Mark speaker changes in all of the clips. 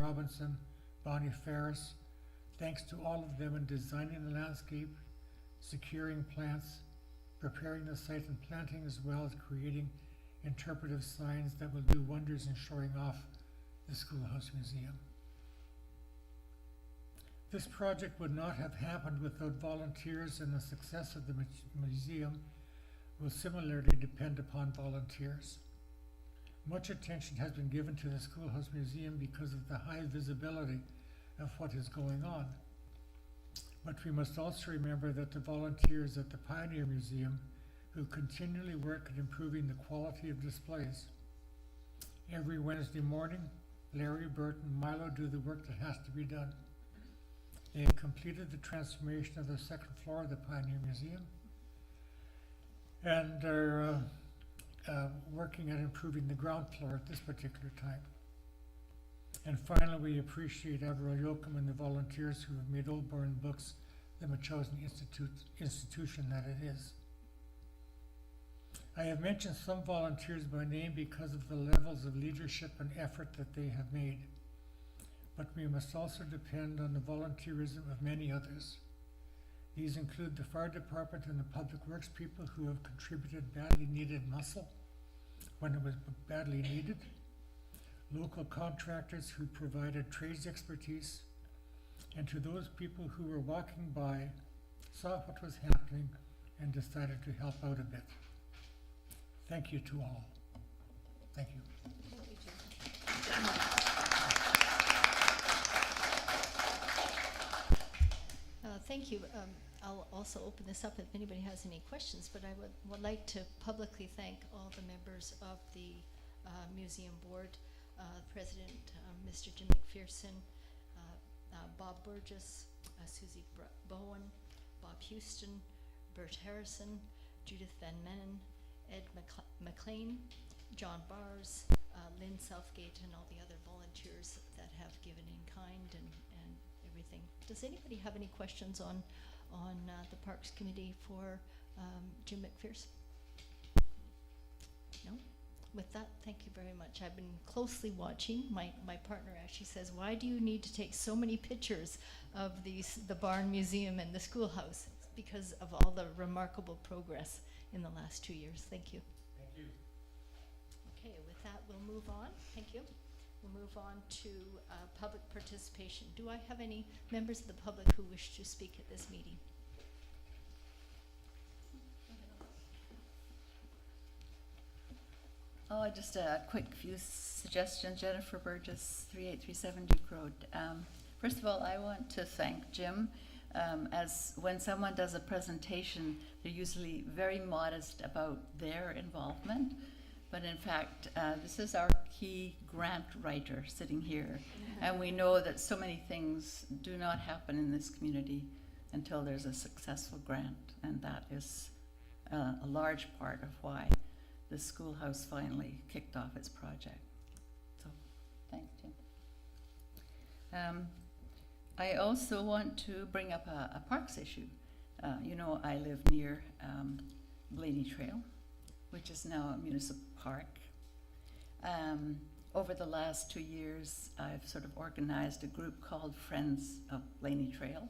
Speaker 1: Robinson, Bonnie Ferris. Thanks to all of them in designing the landscape, securing plants, preparing the site and planting, as well as creating interpretive signs that will do wonders in showing off the Schoolhouse Museum. This project would not have happened without volunteers, and the success of the museum will similarly depend upon volunteers. Much attention has been given to the Schoolhouse Museum because of the high visibility of what is going on. But we must also remember that the volunteers at the Pioneer Museum who continually work at improving the quality of displays. Every Wednesday morning, Larry, Bert, and Milo do the work that has to be done. They have completed the transformation of the second floor of the Pioneer Museum and are working at improving the ground floor at this particular time. And finally, we appreciate Avril Yoakum and the volunteers who have made Old Bourne Books the Metchosin institution that it is. I have mentioned some volunteers by name because of the levels of leadership and effort that they have made, but we must also depend on the volunteerism of many others. These include the fire department and the public works people who have contributed badly needed muscle when it was badly needed, local contractors who provided trades expertise, and to those people who were walking by, saw what was happening, and decided to help out a bit. Thank you to all. Thank you.
Speaker 2: Thank you, Jim. Thank you. I'll also open this up if anybody has any questions, but I would like to publicly thank all the members of the museum board, President Mr. Jim MacPherson, Bob Burgess, Susie Bowen, Bob Houston, Bert Harrison, Judith Van Mennen, Ed McLean, John Bars, Lynn Southgate, and all the other volunteers that have given in kind and everything. Does anybody have any questions on the Parks Committee for Jim MacPherson? No? With that, thank you very much. I've been closely watching. My partner actually says, why do you need to take so many pictures of the Barn Museum and the Schoolhouse? It's because of all the remarkable progress in the last 2 years. Thank you.
Speaker 1: Thank you.
Speaker 2: Okay, with that, we'll move on. Thank you. We'll move on to public participation. Do I have any members of the public who wish to speak at this meeting?
Speaker 3: Oh, just a quick few suggestions. Jennifer Burgess, 3837 Duke Road. First of all, I want to thank Jim. As when someone does a presentation, they're usually very modest about their involvement. But in fact, this is our key grant writer sitting here. And we know that so many things do not happen in this community until there's a successful grant. And that is a large part of why the Schoolhouse finally kicked off its project. So, thanks, Jim. I also want to bring up a parks issue. You know, I live near Blaney Trail, which is now a municipal park. Over the last 2 years, I've sort of organized a group called Friends of Blaney Trail.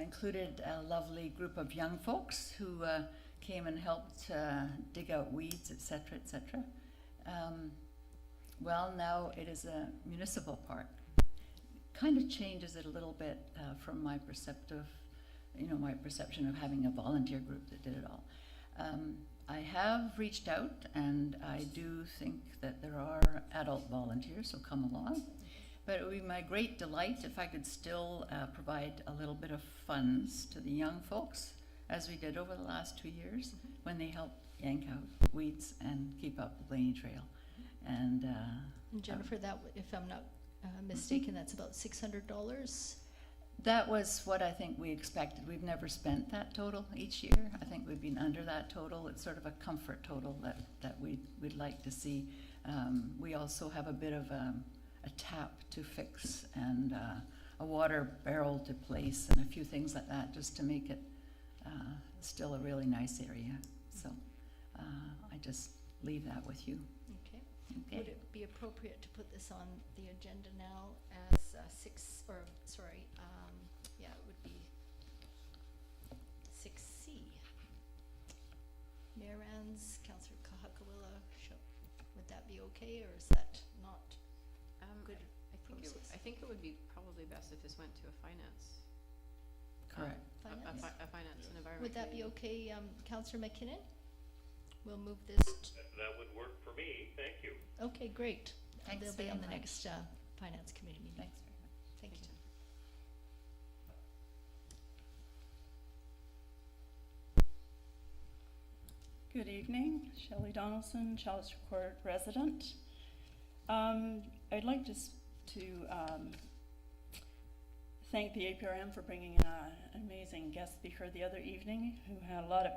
Speaker 3: Included a lovely group of young folks who came and helped dig out weeds, etc., etc. Well, now it is a municipal park. Kind of changes it a little bit from my perception of having a volunteer group that did it all. I have reached out, and I do think that there are adult volunteers, so come along. But it would be my great delight if I could still provide a little bit of funds to the young folks, as we did over the last 2 years, when they helped yank out weeds and keep up the Blaney Trail. And
Speaker 2: Jennifer, that if I'm not mistaken, that's about $600.
Speaker 3: That was what I think we expected. We've never spent that total each year. I think we've been under that total. It's sort of a comfort total that we'd like to see. We also have a bit of a tap to fix and a water barrel to place and a few things like that, just to make it still a really nice area. So I just leave that with you.
Speaker 2: Okay.
Speaker 3: Okay.
Speaker 2: Would it be appropriate to put this on the agenda now as it would be 6C. Mayor-Ann's, Councillor Kahakawila, would that be okay, or is that not good process?
Speaker 4: I think it would be probably best if this went to a finance.
Speaker 3: Correct.
Speaker 2: Finance?
Speaker 4: A finance and environment.
Speaker 2: Would that be
Speaker 4: committee.
Speaker 2: okay, Councillor McKinnon? We'll move this.
Speaker 5: That would work for me, thank you.
Speaker 2: Okay, great.
Speaker 3: Thanks
Speaker 2: They'll be
Speaker 3: very
Speaker 2: on the
Speaker 3: much.
Speaker 2: next finance committee meeting.
Speaker 3: Thanks very much.
Speaker 2: Thank you.
Speaker 6: Good evening, Shelley Donaldson, Chalice Court resident. I'd like to thank the APRM for bringing in an amazing guest speaker the other evening who had a lot of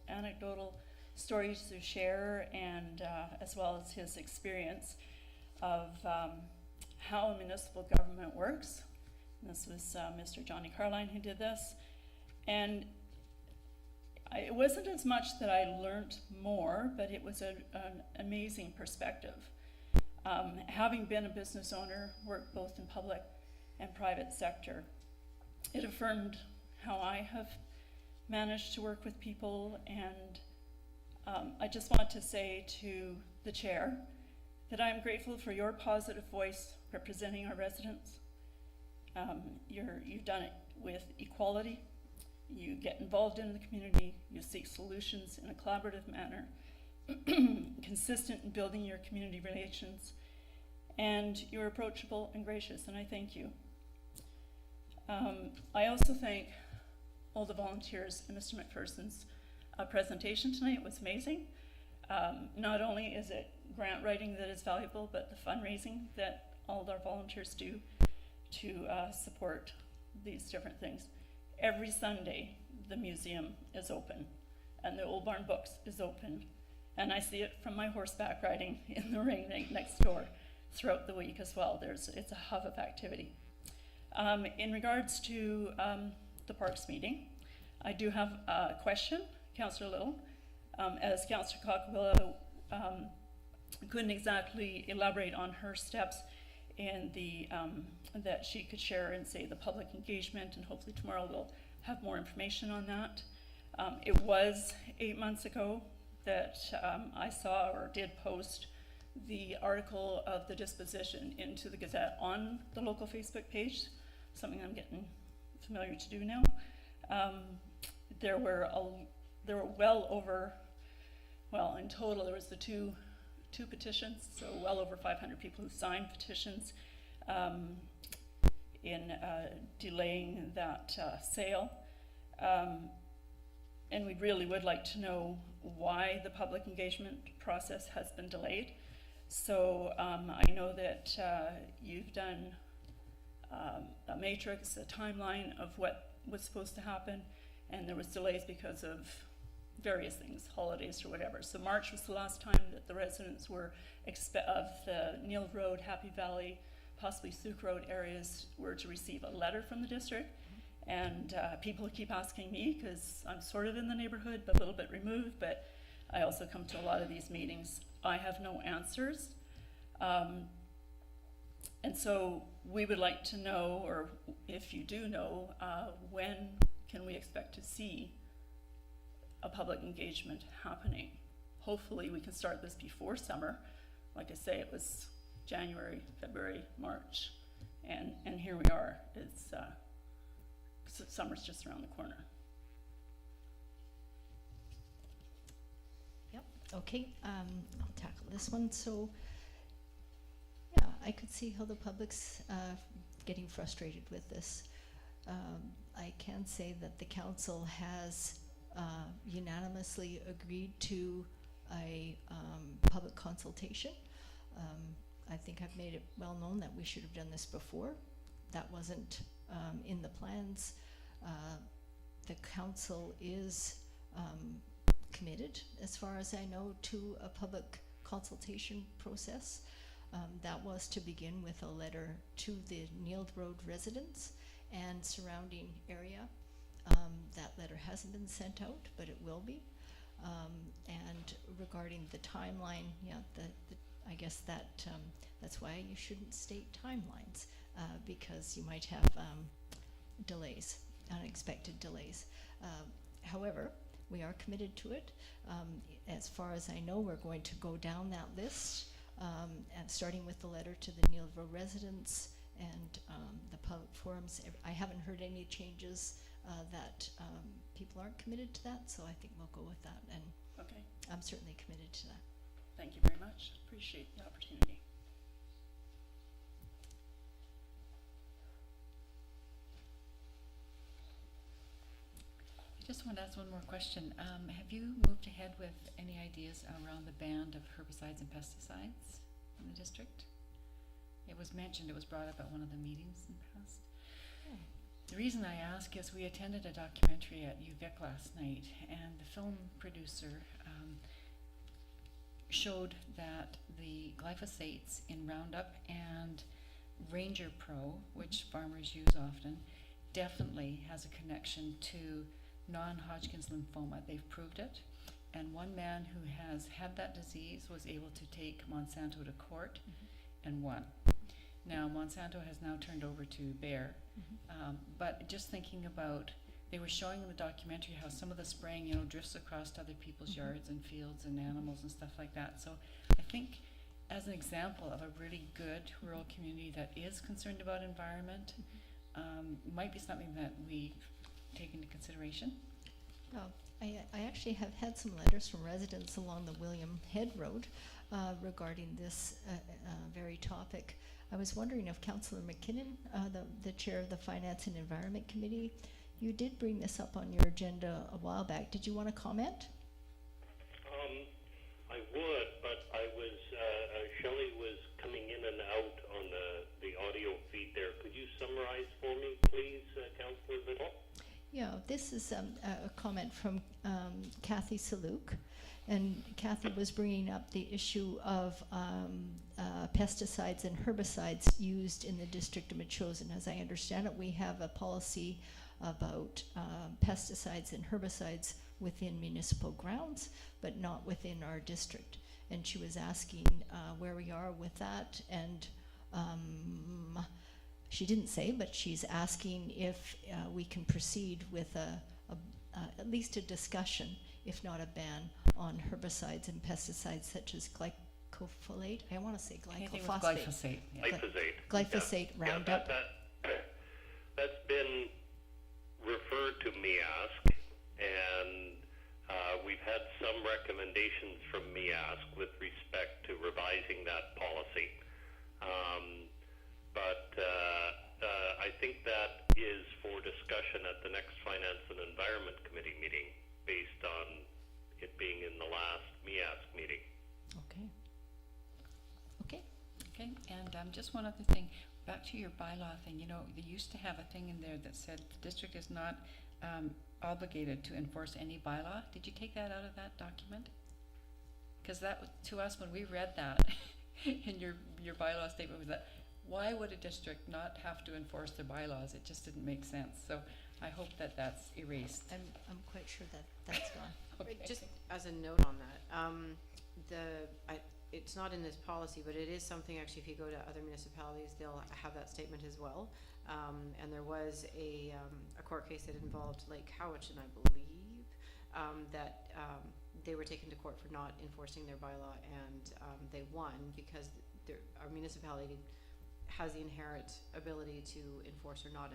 Speaker 6: anecdotal stories to share, and as well as his experience of how a municipal government works. And this was Mr. Johnny Carline who did this. And it wasn't as much that I learned more, but it was an amazing perspective. Having been a business owner, worked both in public and private sector, it affirmed how I have managed to work with people. And I just want to say to the chair that I'm grateful for your positive voice representing our residents. You've done it with equality. You get involved in the community, you seek solutions in a collaborative manner, consistent in building your community relations, and you're approachable and gracious, and I thank you. I also thank all the volunteers in Mr. MacPherson's presentation tonight. It was amazing. Not only is it grant writing that is valuable, but the fundraising that all of our volunteers do to support these different things. Every Sunday, the museum is open, and the Old Barn Books is open, and I see it from my horseback riding in the ring right next door throughout the week as well. It's a hub of activity. In regards to the Parks meeting, I do have a question, Councillor Little. As Councillor Cockawilla couldn't exactly elaborate on her steps in the that she could share and say the public engagement, and hopefully tomorrow we'll have more information on that. It was 8 months ago that I saw or did post the article of the disposition into the Gazette on the local Facebook page, something I'm getting familiar to do now. There were well over, well, in total there was the two petitions, so well over 500 people who signed petitions in delaying that sale. And we really would like to know why the public engagement process has been delayed. So I know that you've done a matrix, a timeline of what was supposed to happen, and there was delays because of various things, holidays or whatever. So March was the last time that the residents were of the Neil Road, Happy Valley, possibly Souk Road areas were to receive a letter from the district. And people keep asking me, because I'm sort of in the neighborhood, but a little bit removed, but I also come to a lot of these meetings. I have no answers. And so we would like to know, or if you do know, when can we expect to see a public engagement happening? Hopefully we can start this before summer. Like I say, it was January, February, March, and here we are. It's summer's just around the corner.
Speaker 2: Yep, okay, I'll tackle this one. So, yeah, I could see how the public's getting frustrated with this. I can say that the council has unanimously agreed to a public consultation. I think I've made it well known that we should have done this before. That wasn't in the plans. The council is committed, as far as I know, to a public consultation process. That was to begin with a letter to the Neil Road residents and surrounding area. That letter hasn't been sent out, but it will be. And regarding the timeline, yeah, I guess that's why you shouldn't state timelines, because you might have delays, unexpected delays. However, we are committed to it. As far as I know, we're going to go down that list, and starting with the letter to the Neilville residents and the public forums. I haven't heard any changes that people aren't committed to that, so I think we'll go with that, and
Speaker 6: Okay,
Speaker 2: I'm certainly committed to that.
Speaker 6: thank you very much. Appreciate the opportunity.
Speaker 3: I just want to ask one more question. Have you moved ahead with any ideas around the ban of herbicides and pesticides in the district? It was mentioned, it was brought up at one of the meetings in the past.
Speaker 2: Yeah.
Speaker 3: The reason I ask is we attended a documentary at UVic last night, and the film producer showed that the glyphosates in Roundup and Ranger Pro, which farmers use often, definitely has a connection to non-Hodgkin's lymphoma. They've proved it. And one man who has had that disease was able to take Monsanto to court and won. Now, Monsanto has now turned over to Bayer. But just thinking about, they were showing in the documentary how some of the spraying, drifts across to other people's yards and fields and animals and stuff like that. So I think as an example of a really good rural community that is concerned about environment, might be something that we take into consideration.
Speaker 2: Oh, I actually have had some letters from residents along the William Head Road regarding this very topic. I was wondering if Councillor McKinnon, the chair of the Finance and Environment Committee, you did bring this up on your agenda a while back. Did you want to comment?
Speaker 5: I would, but I was, Shelley was coming in and out on the audio feed there. Could you summarize for me, please, Councillor Little?
Speaker 2: Yeah, this is a comment from Kathy Saluk, and Kathy was bringing up the issue of pesticides and herbicides used in the district of Metchosin. As I understand it, we have a policy about pesticides and herbicides within municipal grounds, but not within our district. And she was asking where we are with that, and she didn't say, but she's asking if we can proceed with at least a discussion, if not a ban, on herbicides and pesticides such as glyphosate. I want to say
Speaker 3: Anything with
Speaker 2: glyphosate.
Speaker 3: glyphosate. Yeah.
Speaker 5: Glyphosate.
Speaker 2: Glyphosate Roundup.
Speaker 5: That's been referred to MIASC, and we've had some recommendations from MIASC with respect to revising that policy. But I think that is for discussion at the next Finance and Environment Committee meeting, based on it being in the last MIASC meeting.
Speaker 2: Okay. Okay.
Speaker 3: Okay, and just one other thing, back to your bylaw thing, they used to have a thing in there that said the district is not obligated to enforce any bylaw. Did you take that out of that document? Because that, to us, when we read that in your bylaw statement, was that why would a district not have to enforce their bylaws? It just didn't make sense. So I hope that that's erased.
Speaker 2: I'm quite sure that that's gone.
Speaker 4: Right, just as a note on that, it's not in this policy, but it is something actually, if you go to other municipalities, they'll have that statement as well. And there was a court case that involved Lake Cowichan, I believe, that they were taken to court for not enforcing their bylaw, and they won because our municipality has the inherent ability to enforce or not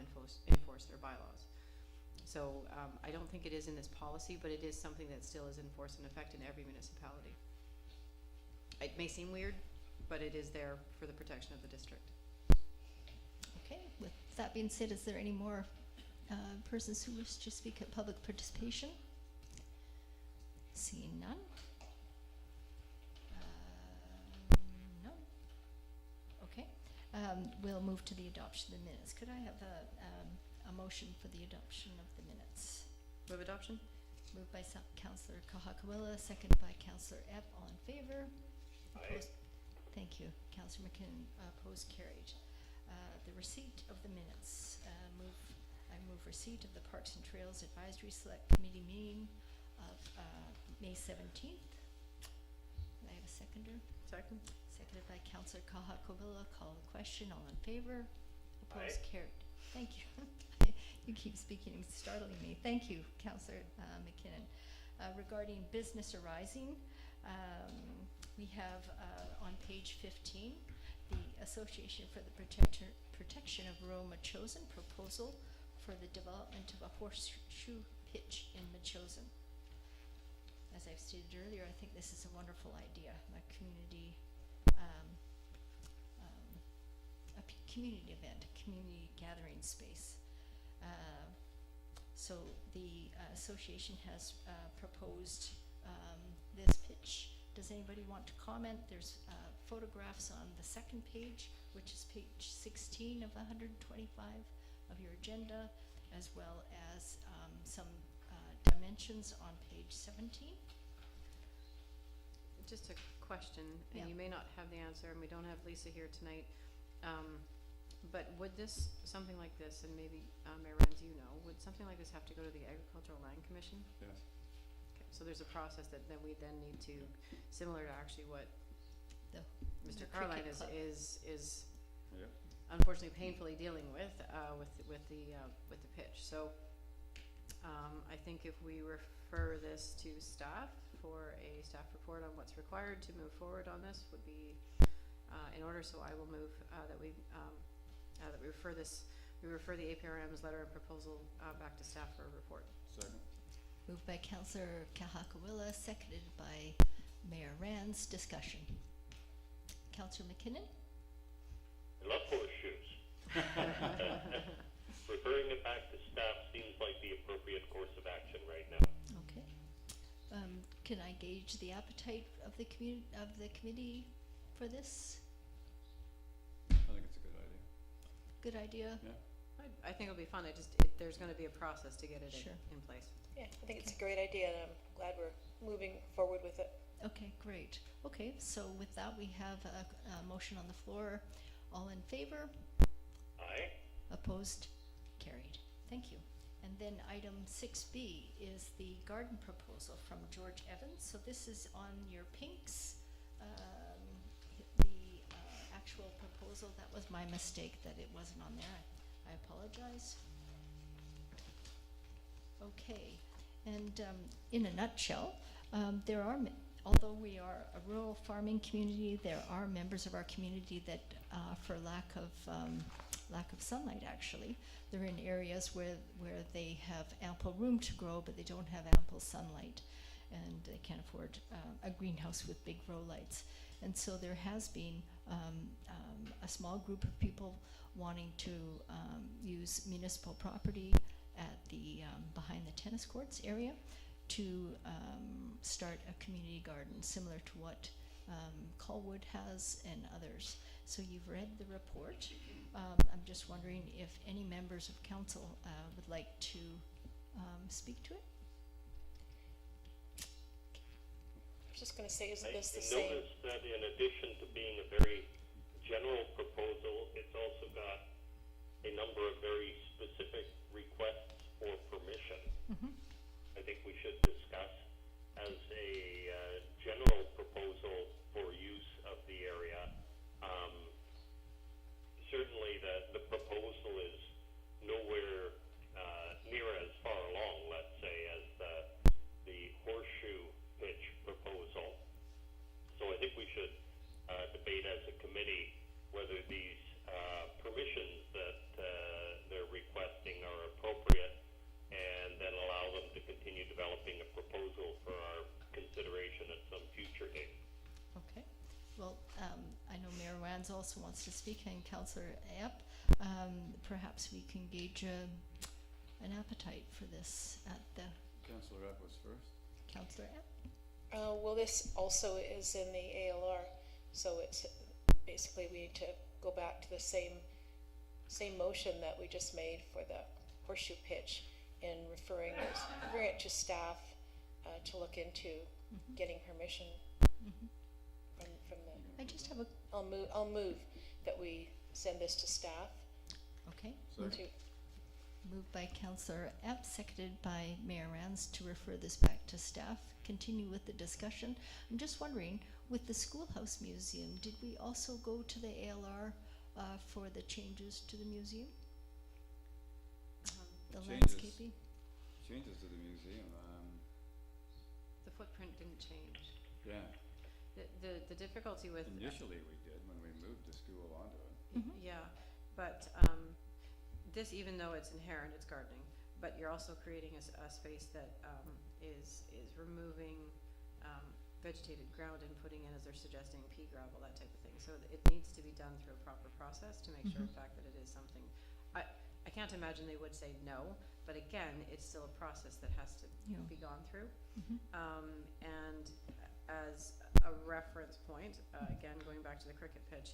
Speaker 4: enforce their bylaws. So I don't think it is in this policy, but it is something that still is in force and effect in every municipality. It may seem weird, but it is there for the protection of the district.
Speaker 2: Okay, with that being said, is there any more persons who wish to speak at public participation? Seeing none. No. Okay, we'll move to the adoption of the minutes. Could I have a motion for the adoption of the minutes?
Speaker 4: Move adoption?
Speaker 2: Moved by Councillor Kahakawila, seconded by Councillor Epp. All in favor? Opposed? Thank you. Councillor McKinnon, opposed, carried. The receipt of the minutes. I move receipt of the Parks and Trails Advisory Select Committee meeting of May 17th. Do I have a seconder?
Speaker 4: Second.
Speaker 2: Seconded by Councillor Kahakovilla. Call the question. All in favor? Opposed? Carried. Thank you. You keep speaking, startling me. Thank you, Councillor McKinnon. Regarding business arising, we have on page 15 the Association for the Protection of Rural Metchosin proposal for the development of a horseshoe pitch in Metchosin. As I've stated earlier, I think this is a wonderful idea, a community community event, a community gathering space. So the association has proposed this pitch. Does anybody want to comment? There's photographs on the second page, which is page 16 of 125 of your agenda, as well as some dimensions on page 17.
Speaker 4: Just a question, and
Speaker 2: Yeah.
Speaker 4: you may not have the answer, and we don't have Lisa here tonight. But would this, something like this, and maybe Mayor Renz, you know, would something like this have to go to the Agricultural Land Commission?
Speaker 7: Yes.
Speaker 4: Okay, so there's a process that then we then need to, similar to actually what
Speaker 2: The
Speaker 4: Mr.
Speaker 2: the
Speaker 4: Carline
Speaker 2: cricket club.
Speaker 4: is
Speaker 7: Yeah.
Speaker 4: unfortunately painfully dealing with the pitch. So I think if we refer this to staff for a staff report on what's required to move forward on this would be in order. So I will move that we refer the APRM's letter and proposal back to staff for a report.
Speaker 7: Second.
Speaker 2: Moved by Councillor Kahakawila, seconded by Mayor Rands. Discussion. Councillor McKinnon?
Speaker 5: I love horseshoes. Referring it back to staff seems like the appropriate course of action right now.
Speaker 2: Okay. Can I gauge the appetite of the committee for this?
Speaker 7: I think it's a good idea.
Speaker 2: Good idea?
Speaker 7: Yeah.
Speaker 4: I think it'll be fun. There's going to be a process to get it
Speaker 2: Sure.
Speaker 4: in place.
Speaker 8: Yeah, I think it's a great idea, and I'm glad we're moving forward with it.
Speaker 2: Okay, great. Okay, so with that, we have a motion on the floor. All in favor?
Speaker 5: Aye.
Speaker 2: Opposed? Carried. Thank you. And then item 6B is the garden proposal from George Evans. So this is on your pinks. The actual proposal, that was my mistake that it wasn't on there. I apologize. Okay, and in a nutshell, there are, although we are a rural farming community, there are members of our community that, for lack of sunlight, actually, they're in areas where they have ample room to grow, but they don't have ample sunlight, and they can't afford a greenhouse with big grow lights. And so there has been a small group of people wanting to use municipal property at the behind the tennis courts area to start a community garden similar to what Colwood has and others. So you've read the report. I'm just wondering if any members of council would like to speak to it.
Speaker 8: I was just going to say, isn't this the
Speaker 5: I
Speaker 8: same?
Speaker 5: noticed that in addition to being a very general proposal, it's also got a number of very specific requests for permission.
Speaker 2: Mm-hmm.
Speaker 5: I think we should discuss as a general proposal for use of the area. Certainly the proposal is nowhere near as far along, let's say, as the horseshoe pitch proposal. So I think we should debate as a committee whether these permissions that they're requesting are appropriate, and then allow them to continue developing a proposal for our consideration at some future date.
Speaker 2: Okay. Well, I know Mayor Wands also wants to speak, and Councillor Epp. Perhaps we can gauge an appetite for this at the
Speaker 7: Councillor Epp was first.
Speaker 2: Councillor Epp.
Speaker 8: Well, this also is in the ALR, so it's basically we need to go back to the same motion that we just made for the horseshoe pitch, and referring it to staff to look into getting permission from the.
Speaker 2: I just have a,
Speaker 8: I'll move that we send this to staff.
Speaker 2: okay.
Speaker 7: Second.
Speaker 8: To,
Speaker 2: Moved by Councillor Epp, seconded by Mayor Rands to refer this back to staff. Continue with the discussion. I'm just wondering, with the Schoolhouse Museum, did we also go to the ALR for the changes to the museum? The
Speaker 7: Changes.
Speaker 2: landscaping?
Speaker 7: Changes to the museum,
Speaker 4: The footprint didn't change.
Speaker 7: yeah,
Speaker 4: The difficulty with.
Speaker 7: initially we did when we moved the school onto it.
Speaker 2: Mhm.
Speaker 4: Yeah, but this, even though it's inherent, it's gardening, but you're also creating a space that is removing vegetated ground and putting in, as they're suggesting, pea gravel, that type of thing. So it needs to be done through a proper process to make sure, in fact, that it is something. I can't imagine they would say no, but again, it's still a process that has to
Speaker 2: Yeah.
Speaker 4: be gone through.
Speaker 2: Mhm.
Speaker 4: And as a reference point, again, going back to the cricket pitch,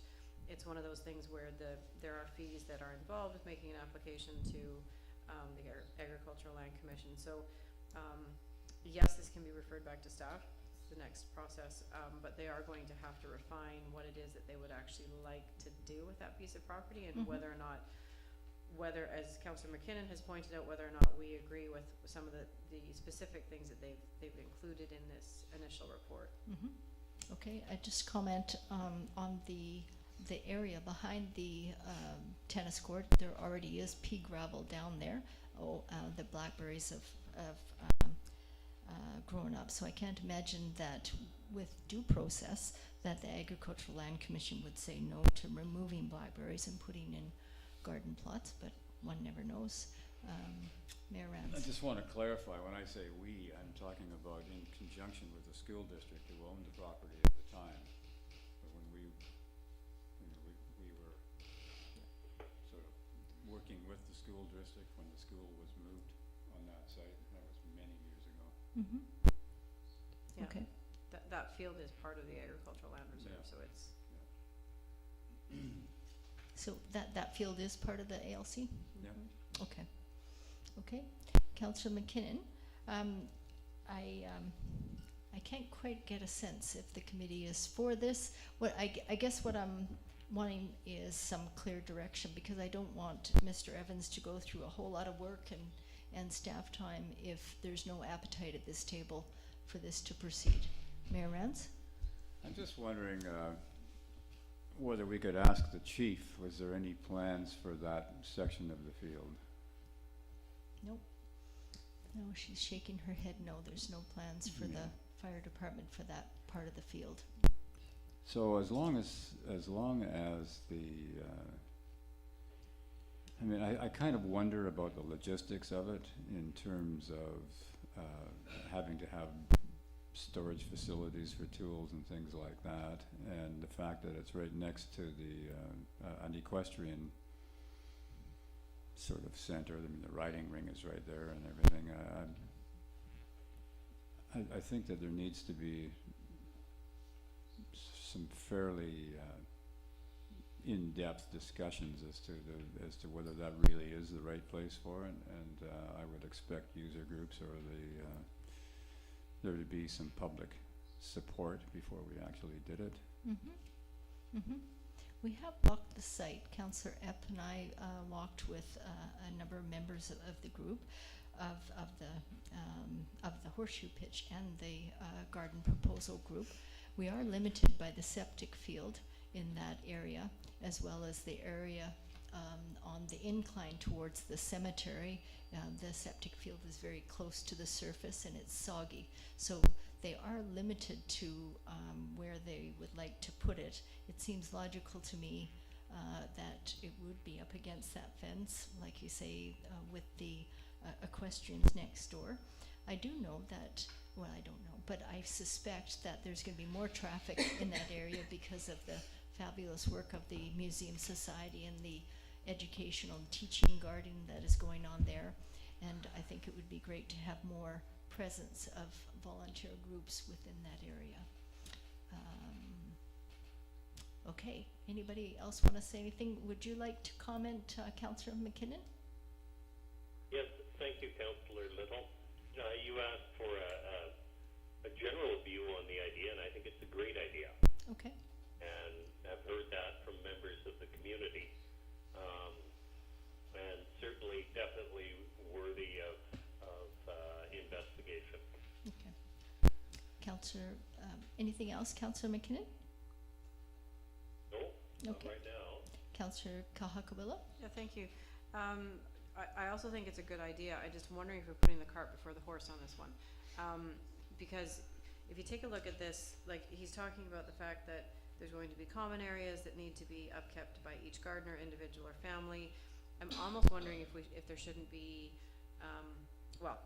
Speaker 4: it's one of those things where there are fees that are involved with making an application to the Agricultural Land Commission. So, yes, this can be referred back to staff, it's the next process, but they are going to have to refine what it is that they would actually like to do with that piece of property, and whether or not, as Councillor McKinnon has pointed out, whether or not we agree with some of the specific things that they've included in this initial report.
Speaker 2: Okay, I just comment on the area behind the tennis court. There already is pea gravel down there. The blackberries have grown up, so I can't imagine that with due process that the Agricultural Land Commission would say no to removing blackberries and putting in garden plots, but one never knows. Mayor
Speaker 7: I
Speaker 2: Rance.
Speaker 7: just want to clarify, when I say we, I'm talking about in conjunction with the school district who owned the property at the time. But when we were sort of working with the school district when the school was moved on that site, that was many years ago.
Speaker 4: Yeah.
Speaker 2: Okay.
Speaker 4: That field is part of the Agricultural Land Reserve,
Speaker 7: Yeah.
Speaker 4: so it's.
Speaker 2: So that field is part of the ALC?
Speaker 7: Yeah.
Speaker 2: Okay. Okay. Councillor McKinnon, I can't quite get a sense if the committee is for this. I guess what I'm wanting is some clear direction, because I don't want Mr. Evans to go through a whole lot of work and staff time if there's no appetite at this table for this to proceed. Mayor Rance?
Speaker 7: I'm just wondering whether we could ask the chief, was there any plans for that section of the field?
Speaker 2: Nope. No, she's shaking her head no. There's no plans for the fire department for that part of the field.
Speaker 7: So as long as the, I mean, I kind of wonder about the logistics of it in terms of having to have storage facilities for tools and things like that, and the fact that it's right next to the an equestrian sort of center. I mean, the riding ring is right there and everything. I think that there needs to be some fairly in-depth discussions as to whether that really is the right place for it, and I would expect user groups or there to be some public support before we actually did it.
Speaker 2: We have walked the site. Councillor Epp and I walked with a number of members of the group of the horseshoe pitch and the garden proposal group. We are limited by the septic field in that area, as well as the area on the incline towards the cemetery. The septic field is very close to the surface and it's soggy, so they are limited to where they would like to put it. It seems logical to me that it would be up against that fence, like you say, with the equestrians next door. I do know that, well, I don't know, but I suspect that there's going to be more traffic in that area because of the fabulous work of the Museum Society and the educational and teaching garden that is going on there. And I think it would be great to have more presence of volunteer groups within that area. Okay, anybody else want to say anything? Would you like to comment, Councillor McKinnon?
Speaker 5: Yes, thank you, Councillor Little. You asked for a general view on the idea, and I think it's a great idea.
Speaker 2: Okay.
Speaker 5: And I've heard that from members of the community, and certainly, definitely worthy of investigation.
Speaker 2: Okay. Councillor Anything else, Councillor McKinnon?
Speaker 5: No, not
Speaker 2: Okay.
Speaker 5: right now.
Speaker 2: Councillor Kahakawila?
Speaker 4: Yeah, thank you. I also think it's a good idea. I'm just wondering if we're putting the cart before the horse on this one. Because if you take a look at this, like, he's talking about the fact that there's going to be common areas that need to be upkept by each gardener, individual or family. I'm almost wondering if there shouldn't be, well,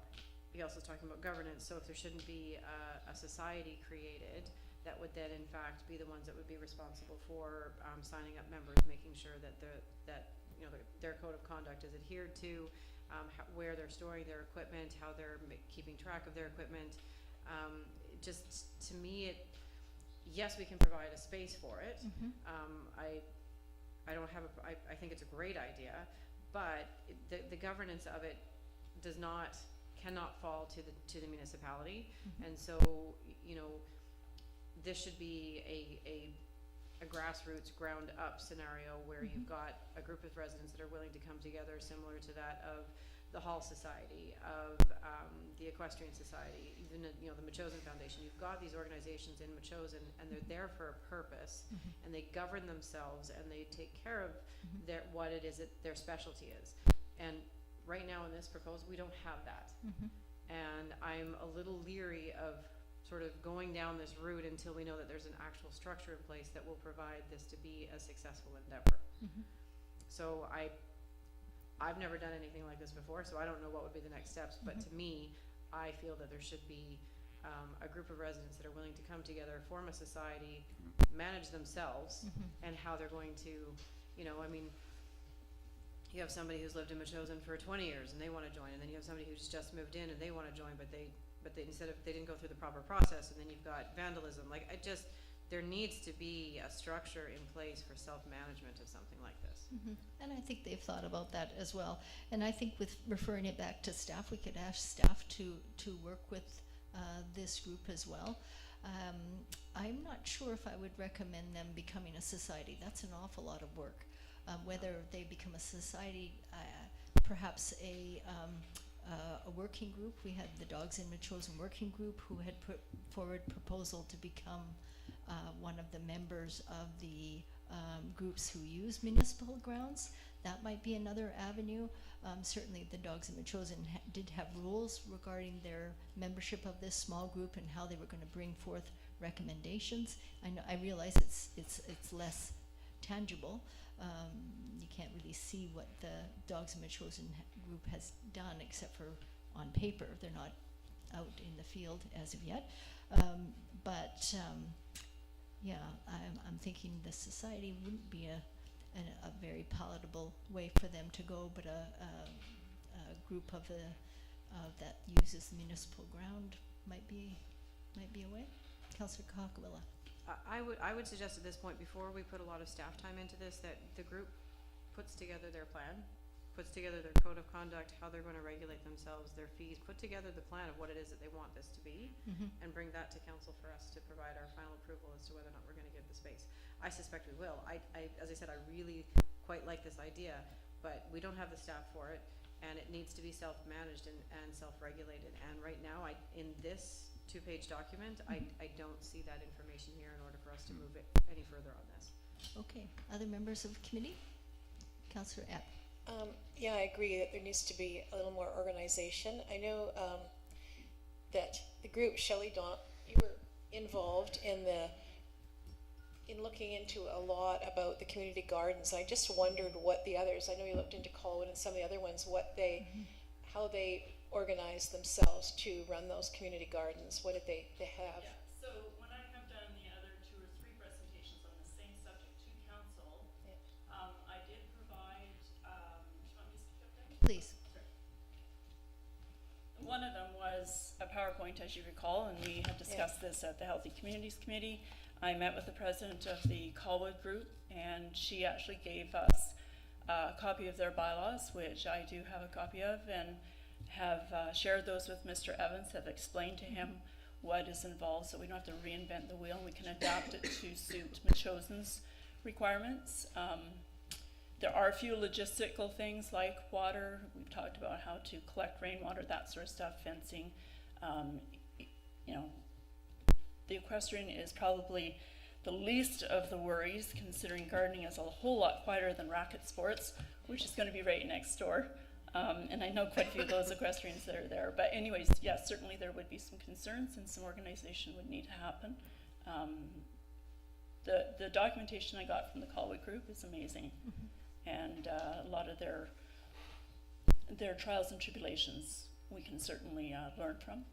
Speaker 4: he also is talking about governance, so if there shouldn't be a society created that would then in fact be the ones that would be responsible for signing up members, making sure that their code of conduct is adhered to, where they're storing their equipment, how they're keeping track of their equipment. Just to me, yes, we can provide a space for it. I don't have I think it's a great idea, but the governance of it cannot fall to the municipality. And so, this should be a grassroots, ground up scenario where you've got a group of residents that are willing to come together, similar to that of the Hall Society, of the Equestrian Society, even the Metchosin Foundation. You've got these organizations in Metchosin, and they're there for a purpose, and they govern themselves, and they take care of what it is that their specialty is. And right now in this proposal, we don't have that, and I'm a little leery of sort of going down this route until we know that there's an actual structure in place that will provide this to be a successful endeavor. So I've never done anything like this before, so I don't know what would be the next steps, but to me, I feel that there should be a group of residents that are willing to come together, form a society, manage themselves, and how they're going to, you have somebody who's lived in Metchosin for 20 years and they want to join, and then you have somebody who's just moved in and they want to join, but they didn't go through the proper process, and then you've got vandalism. There needs to be a structure in place for self-management of something like this.
Speaker 2: And I think they've thought about that as well. And I think with referring it back to staff, we could ask staff to work with this group as well. I'm not sure if I would recommend them becoming a society. That's an awful lot of work. Whether they become a society, perhaps a working group. We had the Dogs in Metchosin working group who had put forward proposal to become one of the members of the groups who use municipal grounds. That might be another avenue. Certainly the Dogs in Metchosin did have rules regarding their membership of this small group and how they were going to bring forth recommendations. I realize it's less tangible. You can't really see what the Dogs in Metchosin group has done except for on paper. They're not out in the field as of yet. I'm thinking the society wouldn't be a very palatable way for them to go, but a group of that uses municipal ground might be a way. Councillor Kakawila.
Speaker 4: I would suggest at this point, before we put a lot of staff time into this, that the group puts together their plan, puts together their code of conduct, how they're going to regulate themselves, their fees, put together the plan of what it is that they want this to be, and bring that to council for us to provide our final approval as to whether or not we're going to give the space. I suspect we will. As I said, I really quite like this idea, but we don't have the staff for it, and it needs to be self-managed and self-regulated. And right now, in this 2-page document, I don't see that information here in order for us to move it any further on this.
Speaker 2: Okay. Other members of the committee? Councillor Epp.
Speaker 8: Yeah, I agree that there needs to be a little more organization. I know that the group, Shelley Dawn, you were involved in looking into a lot about the community gardens. I just wondered what the others, I know you looked into Colwood and some of the other ones, how they organize themselves to run those community gardens. What did they have?
Speaker 6: Yeah, so when I have done the other 2 or 3 presentations on the same subject to council, I did provide, do you want me to speak up there?
Speaker 2: Please.
Speaker 6: One of them was a PowerPoint, as you recall, and we had discussed this at the Healthy Communities Committee. I met with the president of the Colwood group, and she actually gave us a copy of their bylaws, which I do have a copy of, and have shared those with Mr. Evans, have explained to him what is involved, so we don't have to reinvent the wheel, and we can adapt it to suit Metchosin's requirements. There are a few logistical things like water. We've talked about how to collect rainwater, that sort of stuff, fencing, the equestrian is probably the least of the worries, considering gardening is a whole lot quieter than racket sports, which is going to be right next door. And I know quite a few of those equestrians that are there. But anyways, yes, certainly there would be some concerns and some organization would need to happen. The documentation I got from the Colwood group is amazing. And a lot of their trials and tribulations we can certainly learn from.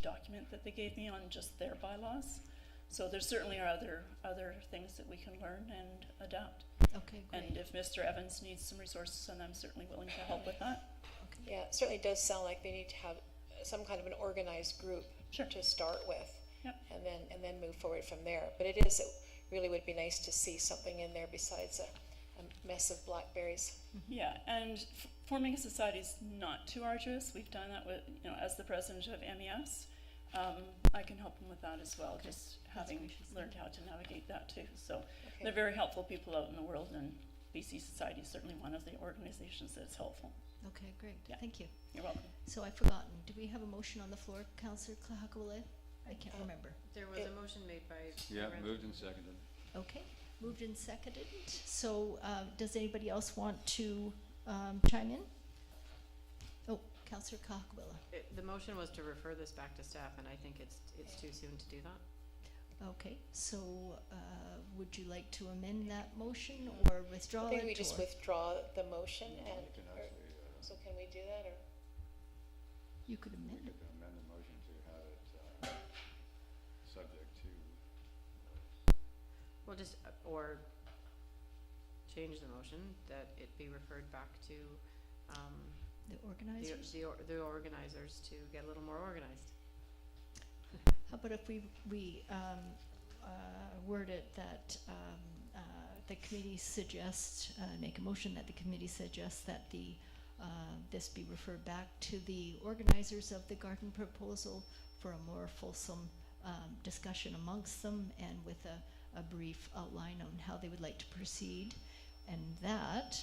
Speaker 6: Document that they gave me on just their bylaws. So there certainly are other things that we can learn and adapt.
Speaker 2: Okay, great.
Speaker 6: And if Mr. Evans needs some resources, then I'm certainly willing to help with that.
Speaker 8: Yeah, it certainly does sound like they need to have some kind of an organized group
Speaker 6: Sure.
Speaker 8: to start with.
Speaker 6: Yep.
Speaker 8: And then move forward from there. But it really would be nice to see something in there besides a mess of blackberries.
Speaker 6: Yeah, and forming a society is not too arduous. We've done that with, as the president of MES. I can help them with that as well, just having learned how to navigate that too. So they're very helpful people out in the world, and BC Society is certainly one of the organizations that's helpful.
Speaker 2: Okay, great.
Speaker 6: Yeah.
Speaker 2: Thank you.
Speaker 6: You're welcome.
Speaker 2: So I've forgotten. Do we have a motion on the floor, Councillor Klahakawale? I can't remember.
Speaker 4: There was a motion made by.
Speaker 7: Yeah, moved and seconded.
Speaker 2: Okay, moved and seconded. So does anybody else want to chime in? Oh, Councillor Klahakawale.
Speaker 4: The motion was to refer this back to staff, and I think it's too soon to do that.
Speaker 2: Okay, so would you like to amend that motion or withdraw
Speaker 8: I think
Speaker 2: it?
Speaker 8: we just
Speaker 2: or-
Speaker 8: withdraw the motion
Speaker 7: You
Speaker 8: and,
Speaker 7: can
Speaker 8: or-
Speaker 7: actually,
Speaker 8: so can we do that or?
Speaker 2: You could
Speaker 7: we
Speaker 2: amend
Speaker 7: could
Speaker 2: it.
Speaker 7: amend the motion to have it subject to,
Speaker 4: Well, just, or change the motion that it be referred back to,
Speaker 2: The organizers?
Speaker 4: the organizers to get a little more organized.
Speaker 2: How about if we word it that the committee suggests, make a motion that the committee suggests that this be referred back to the organizers of the garden proposal for a more fulsome discussion amongst them and with a brief outline on how they would like to proceed, and that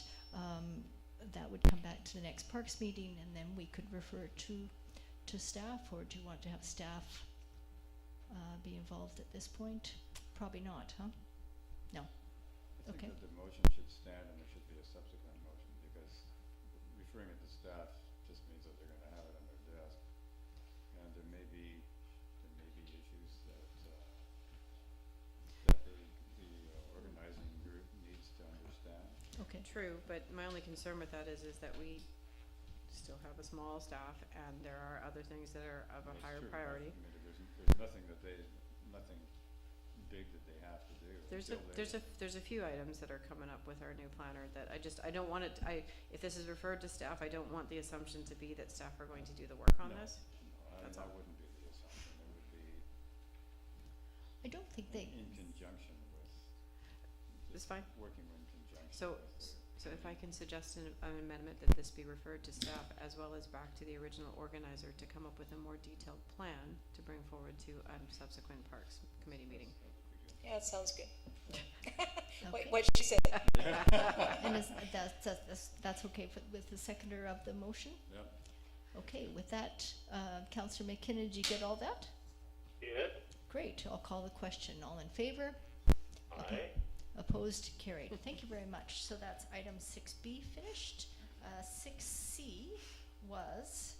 Speaker 2: would come back to the next Parks meeting, and then we could refer to staff, or do you want to have staff be involved at this point? Probably not, huh? No.
Speaker 7: I
Speaker 2: Okay.
Speaker 7: think that the motion should stand and there should be a subsequent motion, because referring it to staff just means that they're gonna have it on their desk. And there may be issues that the organizing group needs to understand.
Speaker 2: Okay.
Speaker 4: True, but my only concern with that is that we still have a small staff, and there are other things that are of a
Speaker 7: That's
Speaker 4: higher
Speaker 7: true.
Speaker 4: priority.
Speaker 7: I mean, there's nothing big that they have to do.
Speaker 4: There's a few items that are coming up with our new planner that I don't want it, if this is referred to staff, I don't want the assumption to be that staff are going to do the work on
Speaker 7: No.
Speaker 4: this. That's
Speaker 7: That
Speaker 4: all.
Speaker 7: wouldn't be the assumption. It would be
Speaker 2: I don't think they,
Speaker 7: in conjunction with,
Speaker 4: It's fine.
Speaker 7: working in conjunction
Speaker 4: So,
Speaker 7: with.
Speaker 4: so if I can suggest an amendment that this be referred to staff as well as back to the original organizer to come up with a more detailed plan to bring forward to a subsequent Parks Committee meeting.
Speaker 8: Yeah, it sounds good.
Speaker 2: Okay.
Speaker 8: What she said.
Speaker 2: and that's okay with the seconder of the motion?
Speaker 7: Yep.
Speaker 2: Okay, with that, Councillor McKinnon, did you get all that?
Speaker 5: Yes,
Speaker 2: Great, I'll call the question. All in favor?
Speaker 5: aye.
Speaker 2: Opposed? Carried. Thank you very much. So that's item 6B finished. 6C was,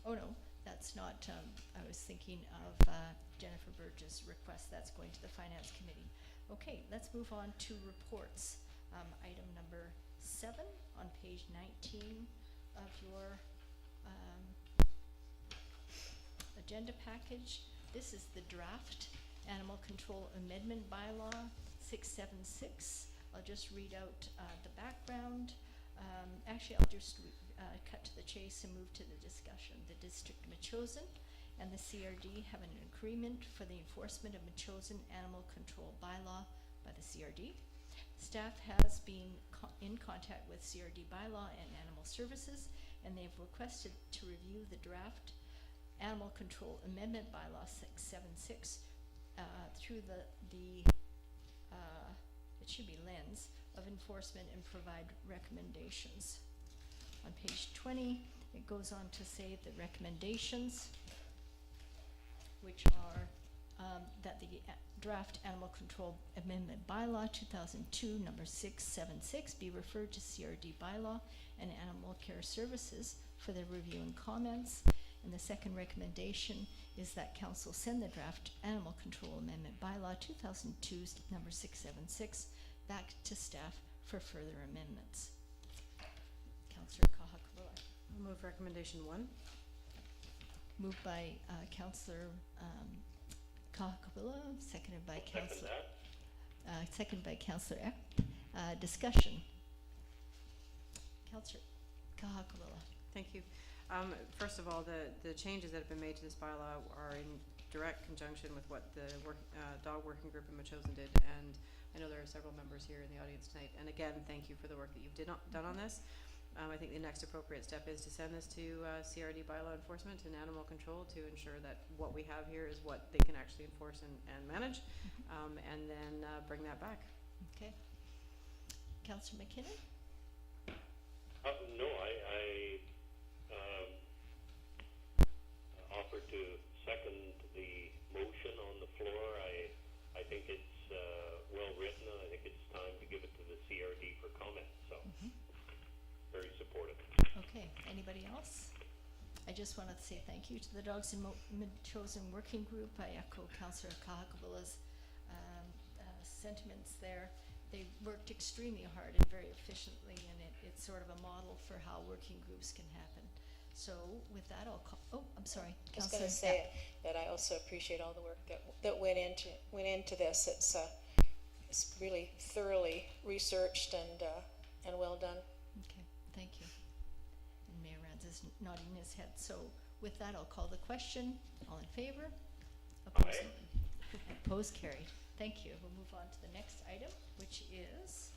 Speaker 2: oh no, that's not, I was thinking of Jennifer Burgess' request. That's going to the Finance Committee. Okay, let's move on to reports. Item number 7 on page 19 of your agenda package. This is the draft Animal Control Amendment Bylaw 676. I'll just read out the background. Actually, I'll just cut to the chase and move to the discussion. The District of Metchosin and the CRD have an agreement for the enforcement of Metchosin Animal Control Bylaw by the CRD. Staff has been in contact with CRD Bylaw and Animal Services, and they've requested to review the draft Animal Control Amendment Bylaw 676 through the it should be lens of enforcement and provide recommendations. On page 20, it goes on to say the recommendations which are that the draft Animal Control Amendment Bylaw 2002 number 676 be referred to CRD Bylaw and Animal Care Services for their review and comments. And the second recommendation is that Council send the draft Animal Control Amendment Bylaw 2002 number 676 back to staff for further amendments. Councillor Kahakavilla.
Speaker 4: I'll move recommendation 1.
Speaker 2: Moved by Councillor Kahakavilla, seconded by
Speaker 5: Second
Speaker 2: Councillor
Speaker 5: that.
Speaker 2: seconded by Councillor Eck. Discussion. Councillor Kahakavilla.
Speaker 4: Thank you. First of all, the changes that have been made to this bylaw are in direct conjunction with what the dog working group in Metchosin did, and I know there are several members here in the audience tonight. And again, thank you for the work that you've done on this. I think the next appropriate step is to send this to CRD Bylaw Enforcement and Animal Control to ensure that what we have here is what they can actually enforce and manage, and then bring that back.
Speaker 2: Okay. Councillor McKinnon?
Speaker 5: No, I offer to second the motion on the floor. I think it's well written, and I think it's time to give it to the CRD for comment. So, very supportive.
Speaker 2: Okay, anybody else? I just want to say thank you to the Dogs in Metchosin Working Group. I echo Councillor Kahakavilla's sentiments there. They worked extremely hard and very efficiently, and it's sort of a model for how working groups can happen. So with that, I'll call, oh, I'm sorry,
Speaker 8: I was going
Speaker 2: Councillor
Speaker 8: to say that I also appreciate all the work that went into this. It's really thoroughly researched and well done.
Speaker 2: Okay, thank you. And Mayor Rands is nodding his head. So with that, I'll call the question. All in favor? Opposed?
Speaker 5: Aye.
Speaker 2: Opposed, carried. Thank you. We'll move on to the next item, which is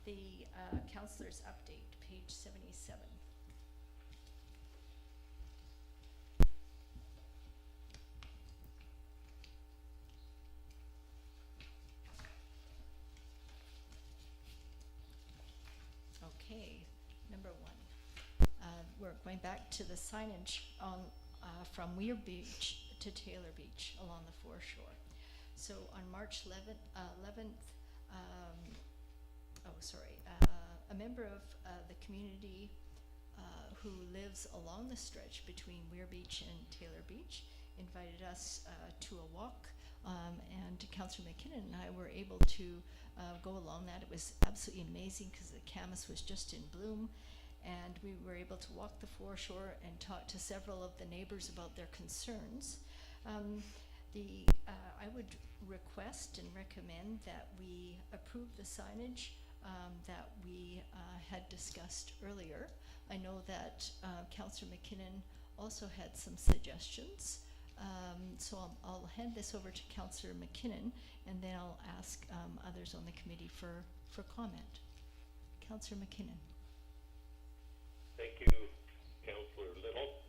Speaker 2: the councillor's update, page 77. Okay, number 1. We're going back to the signage on from Weir Beach to Taylor Beach along the foreshore. So on March 11th, a member of the community who lives along the stretch between Weir Beach and Taylor Beach invited us to a walk, and Councillor McKinnon and I were able to go along that. It was absolutely amazing because the camas was just in bloom, and we were able to walk the foreshore and talk to several of the neighbors about their concerns. I would request and recommend that we approve the signage that we had discussed earlier. I know that Councillor McKinnon also had some suggestions. So I'll hand this over to Councillor McKinnon, and then I'll ask others on the committee for comment. Councillor McKinnon.
Speaker 5: Thank you, Councillor Little.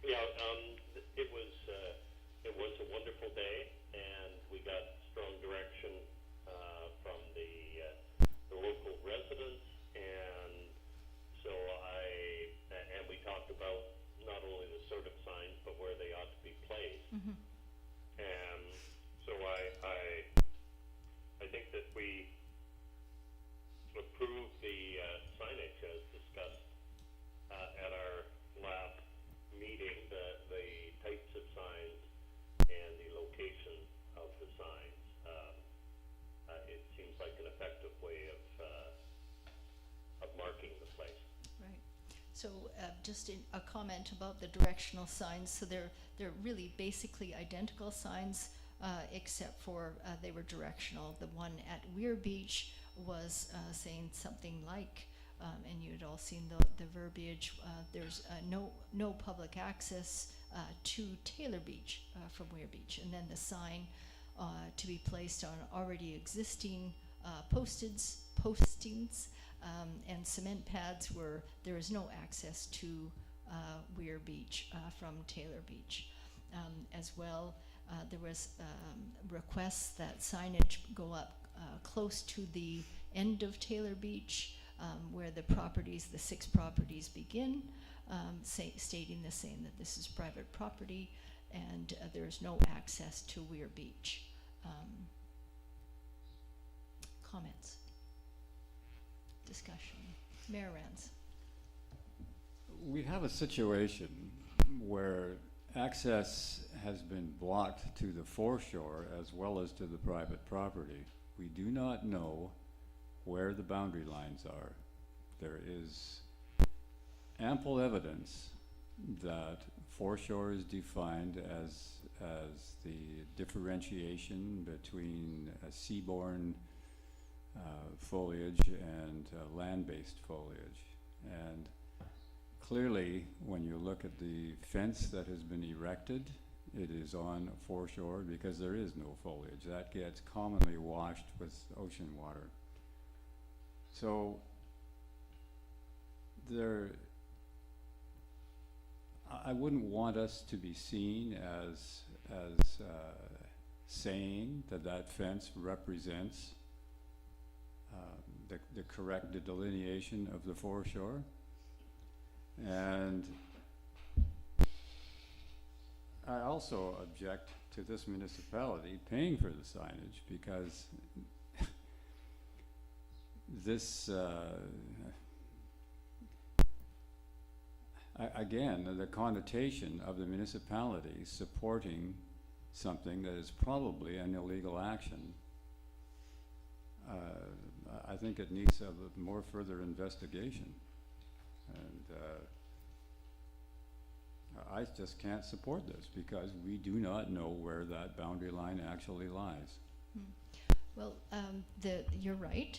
Speaker 5: Yeah, it was a wonderful day, and we got strong direction from the local residents, and so we talked about not only the sort of signs, but where they ought to be placed. And so I think that we approve the signage as discussed at our last meeting, the types of signs and the location of the signs. It seems like an effective way of marking the place.
Speaker 2: Right. So just a comment about the directional signs. So they're really basically identical signs, except for they were directional. The one at Weir Beach was saying something like, and you had all seen the verbiage, there's no public access to Taylor Beach from Weir Beach, and then the sign to be placed on already existing postings and cement pads where there is no access to Weir Beach from Taylor Beach. As well, there was requests that signage go up close to the end of Taylor Beach, where the 6 properties begin, stating the same, that this is private property, and there's no access to Weir Beach. Comments? Discussion? Mayor Rance?
Speaker 7: We have a situation where access has been blocked to the foreshore as well as to the private property. We do not know where the boundary lines are. There is ample evidence that foreshore is defined as the differentiation between seaborne foliage and land-based foliage. And clearly, when you look at the fence that has been erected, it is on foreshore because there is no foliage. That gets commonly washed with ocean water. So I wouldn't want us to be seen as saying that fence represents the correct delineation of the foreshore. And I also object to this municipality paying for the signage because this, again, the connotation of the municipality supporting something that is probably an illegal action. I think it needs a more further investigation. And I just can't support this because we do not know where that boundary line actually lies.
Speaker 2: Well, you're right.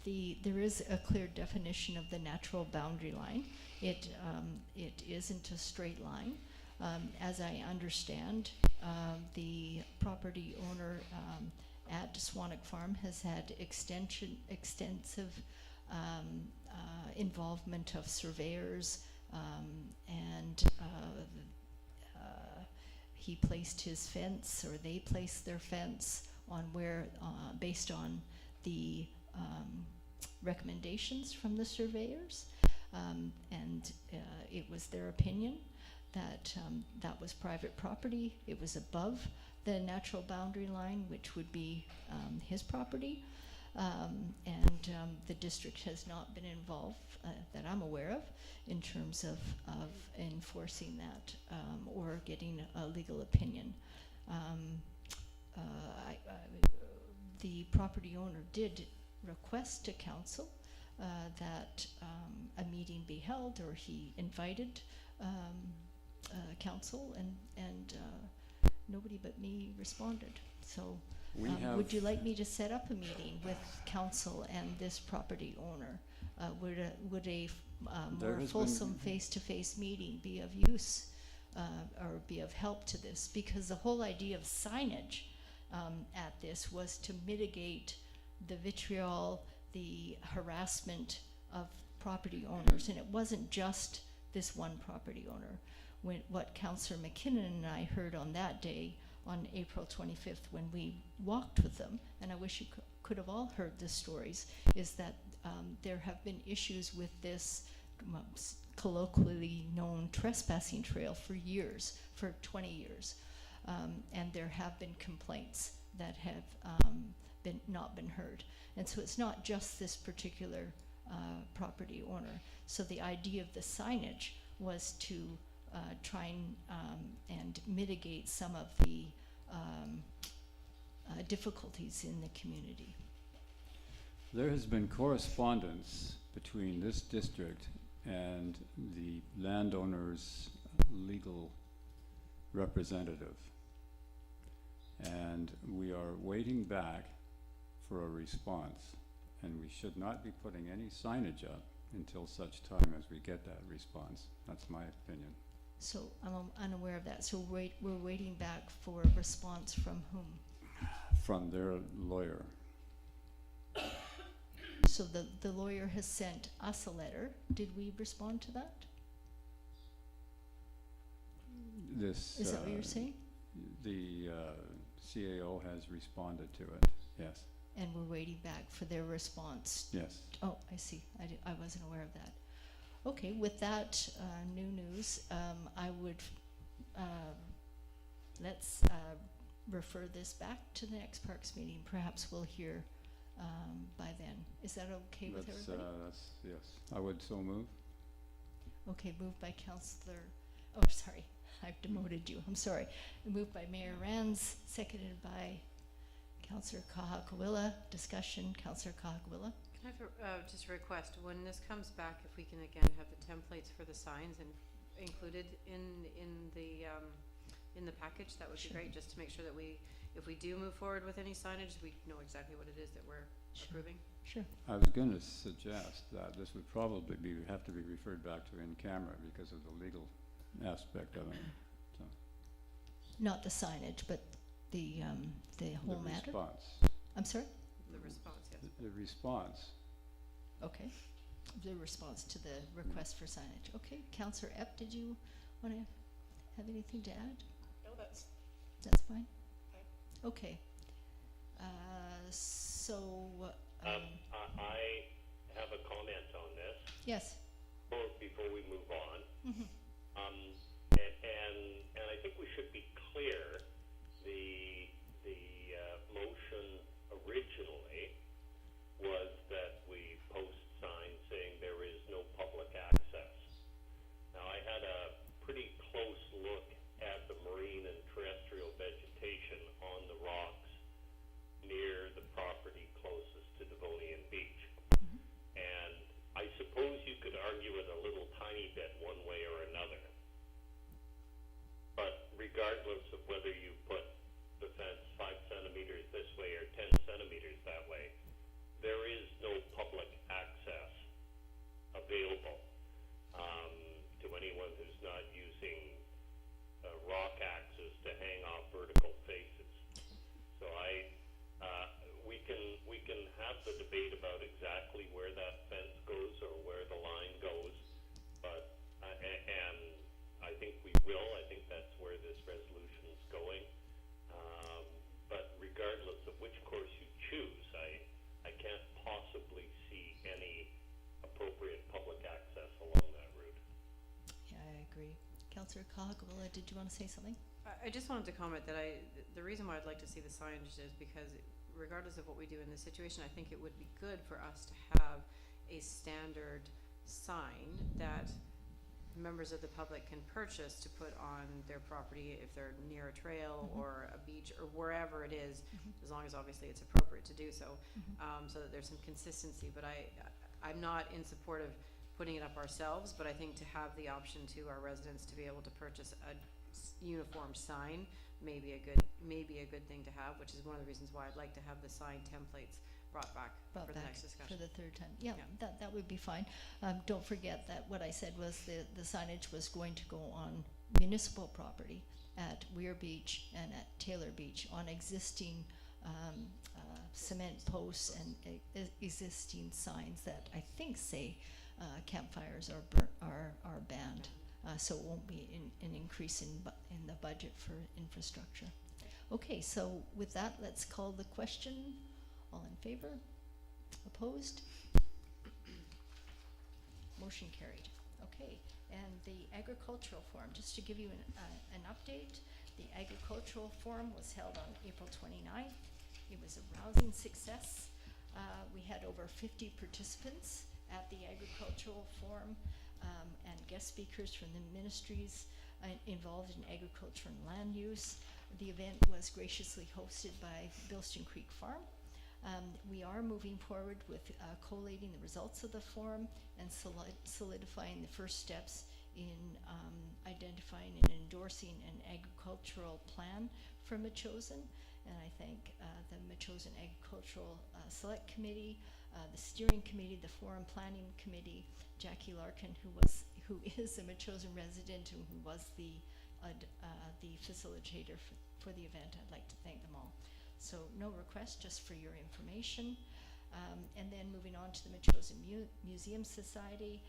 Speaker 2: There is a clear definition of the natural boundary line. It isn't a straight line. As I understand, the property owner at Swanwick Farm has had extensive involvement of surveyors, and he placed his fence, or they placed their fence on where, based on the recommendations from the surveyors, and it was their opinion that that was private property. It was above the natural boundary line, which would be his property, and the district has not been involved that I'm aware of in terms of enforcing that or getting a legal opinion. The property owner did request to council that a meeting be held, or he invited council, and nobody but me responded. So would you like me to set up a meeting with council and this property owner? Would a more fulsome face-to-face meeting be of use or be of help to this? Because the whole idea of signage at this was to mitigate the vitriol, the harassment of property owners, and it wasn't just this one property owner. What Councillor McKinnon and I heard on that day, on April 25th, when we walked with them, and I wish you could have all heard the stories, is that there have been issues with this colloquially known trespassing trail for years, for 20 years. And there have been complaints that have not been heard. And so it's not just this particular property owner. So the idea of the signage was to try and mitigate some of the difficulties in the community.
Speaker 7: There has been correspondence between this district and the landowner's legal representative, and we are waiting back for a response, and we should not be putting any signage up until such time as we get that response. That's my opinion.
Speaker 2: So I'm unaware of that. So we're waiting back for a response from whom?
Speaker 7: From their lawyer.
Speaker 2: So the lawyer has sent us a letter. Did we respond to that? Is that what you're saying?
Speaker 7: The CAO has responded to it, yes.
Speaker 2: And we're waiting back for their response.
Speaker 7: Yes.
Speaker 2: Oh, I see. I wasn't aware of that. Okay, with that new news, I would let's refer this back to the next Parks meeting. Perhaps we'll hear by then. Is that okay with everybody?
Speaker 7: Yes, I would so move.
Speaker 2: Okay, moved by Councillor, oh, sorry, I've demoted you, I'm sorry. Moved by Mayor Rands, seconded by Councillor Kahakawila. Discussion, Councillor Kahakawila.
Speaker 4: Can I have just a request, when this comes back, if we can again have the templates for the signs and included in the package, that would be
Speaker 2: Sure.
Speaker 4: great, just to make sure that if we do move forward with any signage, we know exactly what it is that we're approving.
Speaker 2: Sure.
Speaker 7: I was going to suggest that this would probably have to be referred back to in camera because of the legal aspect of it. So,
Speaker 2: Not the signage, but the whole
Speaker 7: the
Speaker 2: matter?
Speaker 7: response.
Speaker 2: I'm sorry?
Speaker 4: The response, yes.
Speaker 7: The response.
Speaker 2: Okay. The response to the request for signage. Okay. Councillor Epp, did you want to have anything to add?
Speaker 8: No, that's
Speaker 2: That's fine?
Speaker 8: Fine.
Speaker 2: Okay. So,
Speaker 5: I have a comment on this
Speaker 2: yes.
Speaker 5: before we move on.
Speaker 2: Mhm.
Speaker 5: And I think we should be clear. The motion originally was that we post signs saying there is no public access. Now, I had a pretty close look at the marine and terrestrial vegetation on the rocks near the property closest to Devonian Beach. And I suppose you could argue it a little tiny bit one way or another. But regardless of whether you put the fence 5 centimeters this way or 10 centimeters that way, there is no public access available to anyone who's not using rock axes to hang off vertical faces. So we can have the debate about exactly where that fence goes or where the line goes, but and I think we will. I think that's where this resolution is going. But regardless of which course you choose, I can't possibly see any appropriate public access along that route.
Speaker 2: Yeah, I agree. Councillor Kahakawila, did you want to say something?
Speaker 4: I just wanted to comment that the reason why I'd like to see the signage is because regardless of what we do in this situation, I think it would be good for us to have a standard sign that members of the public can purchase to put on their property if they're near a trail or a beach or wherever it is, as long as obviously it's appropriate to do so, so that there's some consistency. But I'm not in support of putting it up ourselves, but I think to have the option to our residents to be able to purchase a uniform sign may be a good thing to have, which is one of the reasons why I'd like to have the sign templates brought back for the next discussion.
Speaker 2: For the third time. Yeah,
Speaker 4: Yeah.
Speaker 2: that would be fine. Don't forget that what I said was the signage was going to go on municipal property at Weir Beach and at Taylor Beach on existing cement posts and existing signs that I think say campfires are banned. So it won't be an increase in the budget for infrastructure. Okay, so with that, let's call the question. All in favor? Opposed? Motion carried. Okay, and the agricultural forum, just to give you an update, the agricultural forum was held on April 29th. It was a rousing success. We had over 50 participants at the agricultural forum, and guest speakers from the ministries involved in agriculture and land use. The event was graciously hosted by Bilston Creek Farm. We are moving forward with collating the results of the forum and solidifying the first steps in identifying and endorsing an agricultural plan for Metchosin. And I thank the Metchosin Agricultural Select Committee, the steering committee, the forum planning committee, Jackie Larkin, who is a Metchosin resident and who was the facilitator for the event. I'd like to thank them all. So no request, just for your information. And then moving on to the Metchosin Museum Society.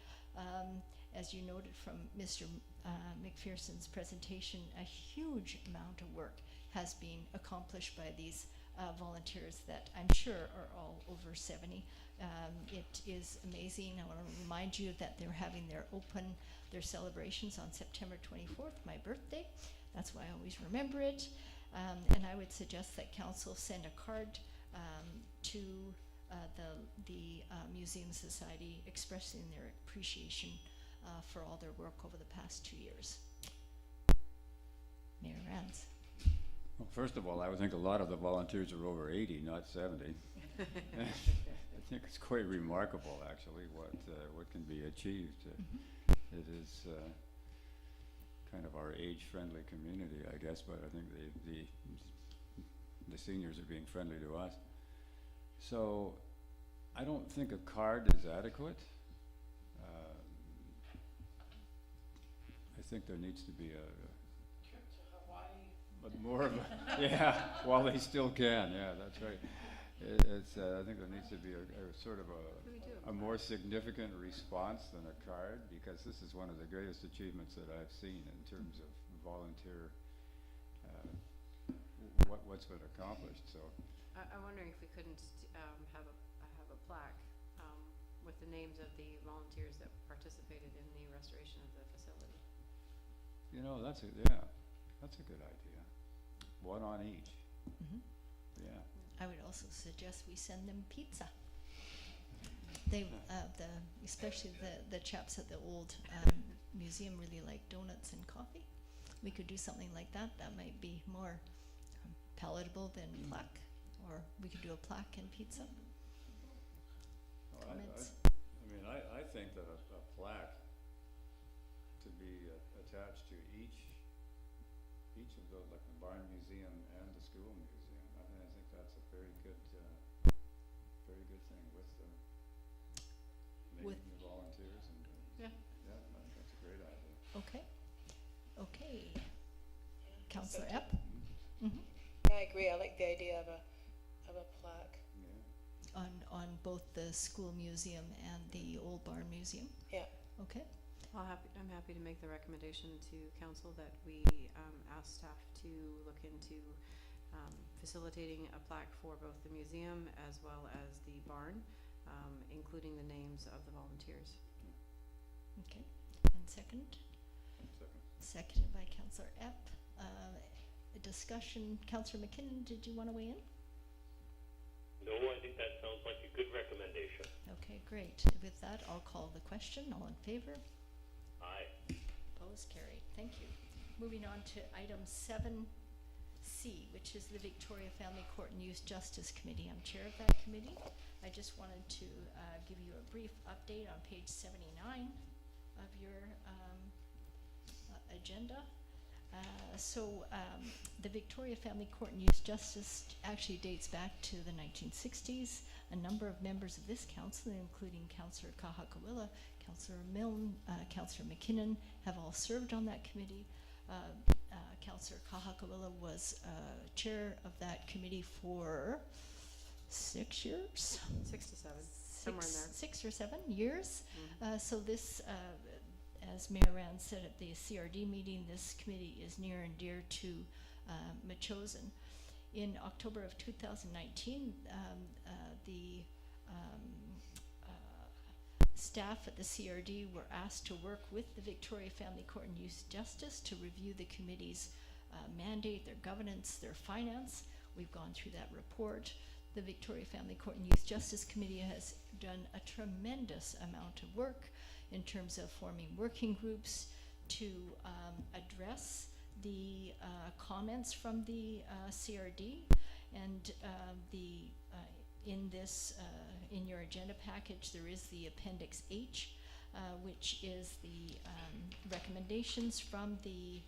Speaker 2: As you noted from Mr. MacPherson's presentation, a huge amount of work has been accomplished by these volunteers that I'm sure are all over 70. It is amazing. I want to remind you that they're having their celebrations on September 24th, my birthday. That's why I always remember it. And I would suggest that council send a card to the Museum Society expressing their appreciation for all their work over the past 2 years. Mayor Rans.
Speaker 7: Well, first of all, I would think a lot of the volunteers are over 80, not 70. I think it's quite remarkable, actually, what can be achieved. It is kind of our age-friendly community, I guess, but I think the seniors are being friendly to us. So I don't think a card is adequate. I think there needs to be but more of a, yeah, while they still can, yeah, that's right. I think there needs to be a sort of a more significant response than a card, because this is one of the greatest achievements that I've seen in terms of volunteer, what's been accomplished, so.
Speaker 4: I'm wondering if we couldn't have a plaque with the names of the volunteers that participated in the restoration of the facility.
Speaker 7: You know, that's a good idea. One on each. Yeah.
Speaker 2: I would also suggest we send them pizza. They, especially the chaps at the old museum really like donuts and coffee. We could do something like that. That might be more palatable than plaque, or we could do a plaque and pizza.
Speaker 7: Well,
Speaker 2: Comments?
Speaker 7: I think that a plaque to be attached to each of those, like the barn museum and the school museum, I think that's a very good thing with the naming the volunteers and
Speaker 4: Yeah.
Speaker 7: I think that's a great idea.
Speaker 2: Okay. Councillor Epp?
Speaker 8: Yeah, I agree. I like the idea of a plaque.
Speaker 7: Yeah.
Speaker 2: On both the school museum and the old barn museum?
Speaker 8: Yeah.
Speaker 2: Okay.
Speaker 4: I'm happy to make the recommendation to council that we ask staff to look into facilitating a plaque for both the museum as well as the barn, including the names of the volunteers.
Speaker 2: Okay. And second?
Speaker 7: Second.
Speaker 2: Seconded by Councillor Epp. A discussion. Councillor McKinnon, did you want to weigh in?
Speaker 5: No, I think that sounds like a good recommendation.
Speaker 2: Okay, great. With that, I'll call the question. All in favor?
Speaker 5: Aye.
Speaker 2: Opposed? Carried. Thank you. Moving on to item 7C, which is the Victoria Family Court and Youth Justice Committee. I'm chair of that committee. I just wanted to give you a brief update on page 79 of your agenda. The Victoria Family Court and Youth Justice actually dates back to the 1960s. A number of members of this council, including Councillor Kahakawila, Councillor Milne, Councillor McKinnon, have all served on that committee. Councillor Kahakawila was chair of that committee for 6 years?
Speaker 4: 6 to 7, somewhere in there.
Speaker 2: 6 or 7 years. So this, as Mayor Rand said at the CRD meeting, this committee is near and dear to Metchosin. In October of 2019, the staff at the CRD were asked to work with the Victoria Family Court and Youth Justice to review the committee's mandate, their governance, their finance. We've gone through that report. The Victoria Family Court and Youth Justice Committee has done a tremendous amount of work in terms of forming working groups to address the comments from the CRD, and in your agenda package there is the Appendix H, which is the recommendations from the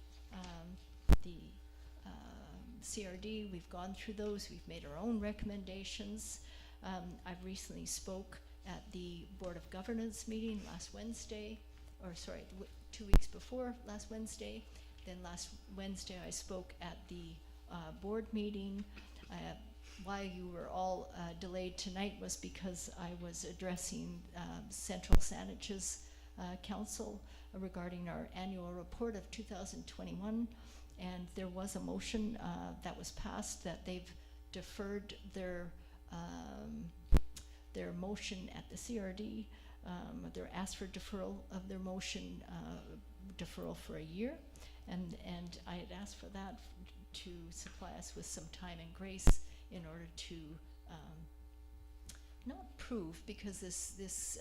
Speaker 2: CRD. We've gone through those. We've made our own recommendations. I've recently spoke at the Board of Governance meeting last Wednesday, 2 weeks before last Wednesday. Then last Wednesday I spoke at the board meeting. Why you were all delayed tonight was because I was addressing Central Saanach's council regarding our annual report of 2021, and there was a motion that was passed that they've deferred their motion at the CRD. They're asked for deferral of their motion, deferral for a year, and I had asked for that to supply us with some time and grace in order to not prove, because this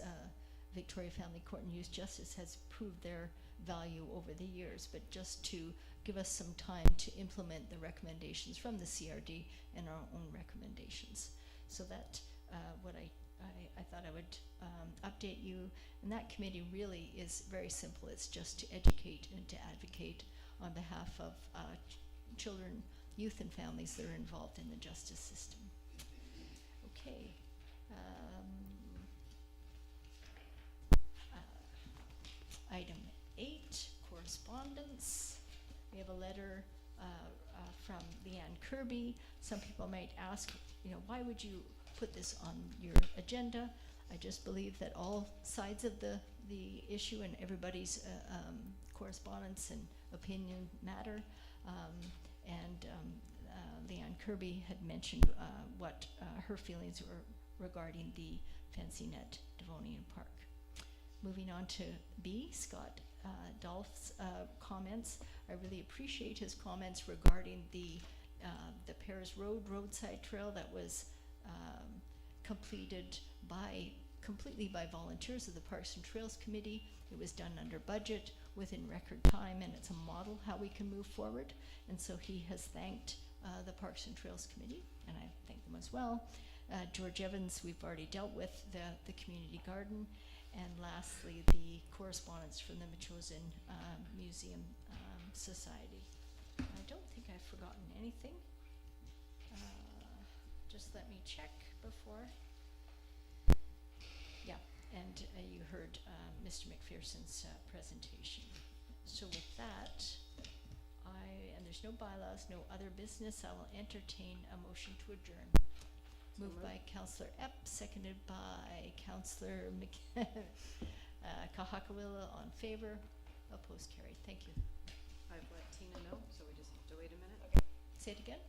Speaker 2: Victoria Family Court and Youth Justice has proved their value over the years, but just to give us some time to implement the recommendations from the CRD and our own recommendations. So that what I thought I would update you, and that committee really is very simple. It's just to educate and to advocate on behalf of children, youth, and families that are involved in the justice system. Okay. Item 8, correspondence. We have a letter from Leanne Kirby. Some people might ask, why would you put this on your agenda? I just believe that all sides of the issue and everybody's correspondence and opinion matter. Leanne Kirby had mentioned what her feelings were regarding the fencing at Devonian Park. Moving on to B, Scott Dolph's comments. I really appreciate his comments regarding the Pears roadside trail that was completed completely by volunteers of the Parks and Trails Committee. It was done under budget, within record time, and it's a model how we can move forward. And so he has thanked the Parks and Trails Committee, and I thank them as well. George Evans, we've already dealt with the community garden. And lastly, the correspondence from the Metchosin Museum Society. I don't think I've forgotten anything. Just let me check before. Yeah, and you heard Mr. MacPherson's presentation. So with that, and there's no bylaws, no other business, I will entertain a motion to adjourn. Moved by Councillor Epp, seconded by Councillor Kahakawila. On favor, opposed, carried. Thank you.
Speaker 4: I've let Tina know, so we just have to wait a minute.
Speaker 2: Say it again.